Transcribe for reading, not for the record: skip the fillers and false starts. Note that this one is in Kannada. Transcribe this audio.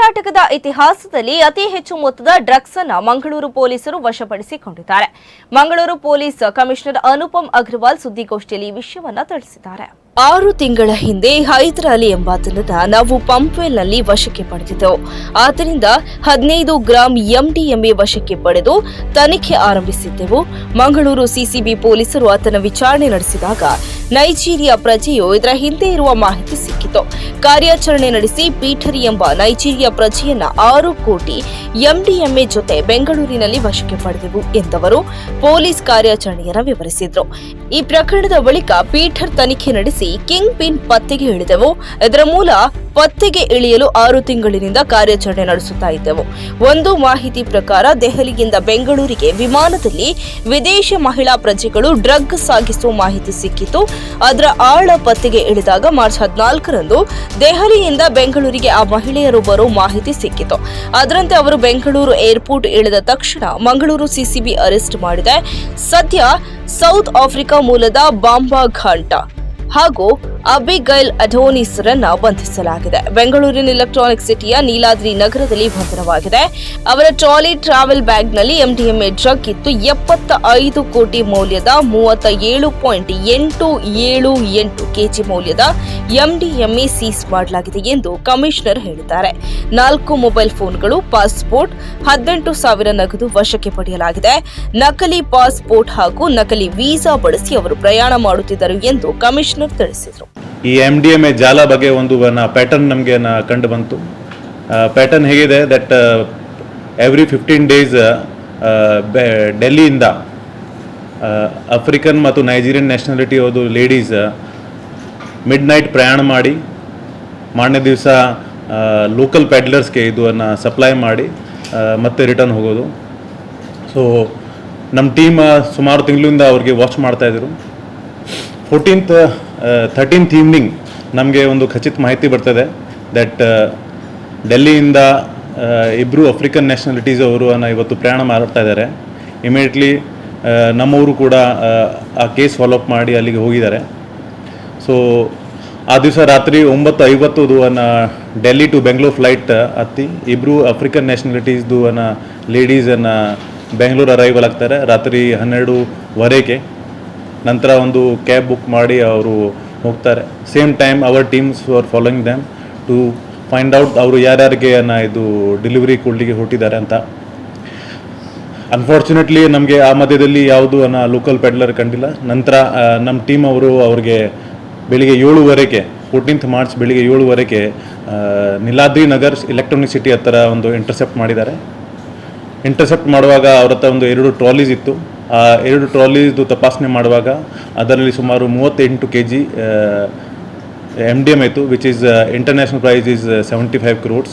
ಕರ್ನಾಟಕದ ಇತಿಹಾಸದಲ್ಲಿ ಅತಿ ಹೆಚ್ಚು ಮೊತ್ತದ ಡ್ರಗ್ಸ್ ಅನ್ನು ಮಂಗಳೂರು ಪೊಲೀಸರು ವಶಪಡಿಸಿಕೊಂಡಿದ್ದಾರೆ. ಮಂಗಳೂರು ಪೊಲೀಸ್ ಕಮಿಷನರ್ ಅನುಪಮ್ ಅಗ್ರವಾಲ್ ಸುದ್ದಿಗೋಷ್ಠಿಯಲ್ಲಿ ಈ ವಿಷಯವನ್ನ ತಿಳಿಸಿದ್ದಾರೆ. 6 ತಿಂಗಳ ಹಿಂದೆ ಹೈದರ್ ಅಲಿ ಎಂಬಾತನನ್ನ ನಾವು ಪಂಪ್ವೆಲ್ನಲ್ಲಿ ವಶಕ್ಕೆ ಪಡೆದಿದ್ದೆವು. ಆತನಿಂದ 15 ಗ್ರಾಂ ಎಂಡಿಎಂಎ ವಶಕ್ಕೆ ಪಡೆದು ತನಿಖೆ ಆರಂಭಿಸಿದ್ದೆವು. ಮಂಗಳೂರು ಸಿಸಿಬಿ ಪೊಲೀಸರು ಆತನ ವಿಚಾರಣೆ ನಡೆಸಿದಾಗ ನೈಜೀರಿಯಾ ಪ್ರಜೆಯು ಇದರ ಹಿಂದೆ ಇರುವ ಮಾಹಿತಿ ಸಿಕ್ಕಿತು. ಕಾರ್ಯಾಚರಣೆ ನಡೆಸಿ ಪೀಟರ್ ಎಂಬ ನೈಜೀರಿಯಾ ಪ್ರಜೆಯನ್ನ 6 ಕೋಟಿ ಎಂಡಿಎಂಎ ಜೊತೆ ಬೆಂಗಳೂರಿನಲ್ಲಿ ವಶಕ್ಕೆ ಪಡೆದೆವು ಎಂದವರು ಪೊಲೀಸ್ ಕಾರ್ಯಾಚರಣೆಯನ್ನು ವಿವರಿಸಿದ್ರು. ಈ ಪ್ರಕರಣದ ಬಳಿಕ ಪೀಟರ್ ತನಿಖೆ ನಡೆಸಿ ಕಿಂಗ್ ಪಿನ್ ಪತ್ತೆಗೆ ಇಳಿದೆವು. ಇದರ ಮೂಲ ಪತ್ತೆಗೆ ಇಳಿಯಲು 6 ತಿಂಗಳಿನಿಂದ ಕಾರ್ಯಾಚರಣೆ ನಡೆಸುತ್ತಾ ಇದ್ದೆವು. ಒಂದು ಮಾಹಿತಿ ಪ್ರಕಾರ ದೆಹಲಿಯಿಂದ ಬೆಂಗಳೂರಿಗೆ ವಿಮಾನದಲ್ಲಿ ವಿದೇಶ ಮಹಿಳಾ ಪ್ರಜೆಗಳು ಡ್ರಗ್ ಸಾಗಿಸುವ ಮಾಹಿತಿ ಸಿಕ್ಕಿತು. ಅದರ ಆಳ ಪತ್ತೆಗೆ ಇಳಿದಾಗ ಮಾರ್ಚ್ 14ರಂದು ದೆಹಲಿಯಿಂದ ಬೆಂಗಳೂರಿಗೆ ಆ ಮಹಿಳೆಯರು ಬರೋ ಮಾಹಿತಿ ಸಿಕ್ಕಿತು. ಅದರಂತೆ ಅವರು ಬೆಂಗಳೂರು ಏರ್ಪೋರ್ಟ್ ಇಳಿದ ತಕ್ಷಣ ಮಂಗಳೂರು ಸಿಸಿಬಿ ಅರೆಸ್ಟ್ ಮಾಡಿದೆ. ಸದ್ಯ ಸೌತ್ ಆಫ್ರಿಕಾ ಮೂಲದ ಬಾಂಬಾ ಘಾಂಟಾ ಹಾಗೂ ಅಬಿಗೈಲ್ ಅಡೋನಿಸ್ರನ್ನ ಬಂಧಿಸಲಾಗಿದೆ. ಬೆಂಗಳೂರಿನ ಎಲೆಕ್ಟ್ರಾನಿಕ್ ಸಿಟಿಯ ನೀಲಾದ್ರಿ ನಗರದಲ್ಲಿ ಬಂಧನವಾಗಿದೆ. ಅವರ ಟ್ರಾಲಿ ಟ್ರಾವೆಲ್ ಬ್ಯಾಗ್ನಲ್ಲಿ ಎಂಡಿಎಂಎ ಡ್ರಗ್ ಇತ್ತು. 75 ಕೋಟಿ ಮೌಲ್ಯದ 37.878 ಕೆಜಿ ಮೌಲ್ಯದ ಎಂಡಿಎಂಎ ಸೀಸ್ ಮಾಡಲಾಗಿದೆ ಎಂದು ಕಮಿಷನರ್ ಹೇಳಿದ್ದಾರೆ. 4 ಮೊಬೈಲ್ ಫೋನ್ಗಳು, ಪಾಸ್ಪೋರ್ಟ್, 18,000 ನಗದು ವಶಕ್ಕೆ ಪಡೆಯಲಾಗಿದೆ. ನಕಲಿ ಪಾಸ್ಪೋರ್ಟ್ ಹಾಗೂ ನಕಲಿ ವೀಸಾ ಬಳಸಿ ಅವರು ಪ್ರಯಾಣ ಮಾಡುತ್ತಿದ್ದರು ಎಂದು ಕಮಿಷನರ್ ತಿಳಿಸಿದರು. ಈ MDMA ಜಾಲ ಬಗ್ಗೆ ಒಂದು ಪ್ಯಾಟರ್ನ್ ನಮಗೆ ಕಂಡು ಬಂತು. ಪ್ಯಾಟರ್ನ್ ಹೇಗಿದೆ ದಟ್ ಎವ್ರಿ 15 ಡೇಸ್ ಡೆಲ್ಲಿಯಿಂದ ಆಫ್ರಿಕನ್ ಮತ್ತು ನೈಜೀರಿಯನ್ ನ್ಯಾಷನಾಲಿಟಿ ಅದು ಲೇಡೀಸ್ ಮಿಡ್ ನೈಟ್ ಪ್ರಯಾಣ ಮಾಡಿ ಮಾರನೇ ದಿವಸ ಲೋಕಲ್ ಪ್ಯಾಡ್ಲರ್ಸ್ಗೆ ಇದನ್ನು ಸಪ್ಲೈ ಮಾಡಿ ಮತ್ತೆ ರಿಟರ್ನ್ ಹೋಗೋದು. ಸೊ ನಮ್ಮ ಟೀಮ್ ಸುಮಾರು ತಿಂಗಳಿಂದ ಅವ್ರಿಗೆ ವಾಚ್ ಮಾಡ್ತಾಯಿದ್ರು. 13th ಈವ್ನಿಂಗ್ ನಮಗೆ ಒಂದು ಖಚಿತ ಮಾಹಿತಿ ಬರ್ತದೆ ದಟ್ ಡೆಲ್ಲಿಯಿಂದ ಇಬ್ಬರು ಆಫ್ರಿಕನ್ ನ್ಯಾಷನಾಲಿಟೀಸ್ ಅವರು ಇವತ್ತು ಪ್ರಯಾಣ ಮಾಡ್ತಾ ಇದ್ದಾರೆ. ಇಮಿಡಿಯೇಟ್ಲಿ ನಮ್ಮವರು ಕೂಡ ಆ ಕೇಸ್ ಫಾಲೋಅಪ್ ಮಾಡಿ ಅಲ್ಲಿಗೆ ಹೋಗಿದ್ದಾರೆ. ಸೊ ಆ ದಿವಸ ರಾತ್ರಿ 9:50 ಡೆಲ್ಲಿ ಟು ಬೆಂಗಳೂರು ಫ್ಲೈಟ್ ಹತ್ತಿ ಇಬ್ಬರು ಆಫ್ರಿಕನ್ ನ್ಯಾಷನಾಲಿಟೀಸ್ದು ಲೇಡೀಸನ್ನು ಬೆಂಗಳೂರು ಅರೈವಲ್ ಆಗ್ತಾರೆ ರಾತ್ರಿ 12:15. ನಂತರ ಒಂದು ಕ್ಯಾಬ್ ಬುಕ್ ಮಾಡಿ ಅವರು ಹೋಗ್ತಾರೆ. Same time our teams are following them to find out ಅವರು ಯಾರ್ಯಾರಿಗೆ ಇದು ಡೆಲಿವರಿ ಕೊಡಲಿಕ್ಕೆ ಹೊರಟಿದ್ದಾರೆ ಅಂತ. ಅನ್ಫಾರ್ಚುನೇಟ್ಲಿ ನಮಗೆ ಆ ಮಧ್ಯದಲ್ಲಿ ಯಾವುದು ಲೋಕಲ್ ಪೆಡ್ಲರ್ ಕಂಡಿಲ್ಲ. ನಂತರ ನಮ್ಮ ಟೀಮ್ ಅವರು ಅವ್ರಿಗೆ ಬೆಳಿಗ್ಗೆ 7:15 14th ಮಾರ್ಚ್ ಬೆಳಿಗ್ಗೆ 7:15 ನೀಲಾದ್ರಿ ನಗರ್ ಎಲೆಕ್ಟ್ರಾನಿಕ್ ಸಿಟಿ ಹತ್ತಿರ ಒಂದು ಇಂಟರ್ಸೆಪ್ಟ್ ಮಾಡಿದ್ದಾರೆ. ಇಂಟರ್ಸೆಪ್ಟ್ ಮಾಡುವಾಗ ಅವ್ರ ಹತ್ರ ಒಂದು 2 ಟ್ರಾಲೀಸ್ ಇತ್ತು. ಆ 2 ಟ್ರಾಲೀಸ್ದು ತಪಾಸಣೆ ಮಾಡುವಾಗ ಅದರಲ್ಲಿ ಸುಮಾರು 38 kg MDMA ಇತ್ತು, which is international price is 75 crores.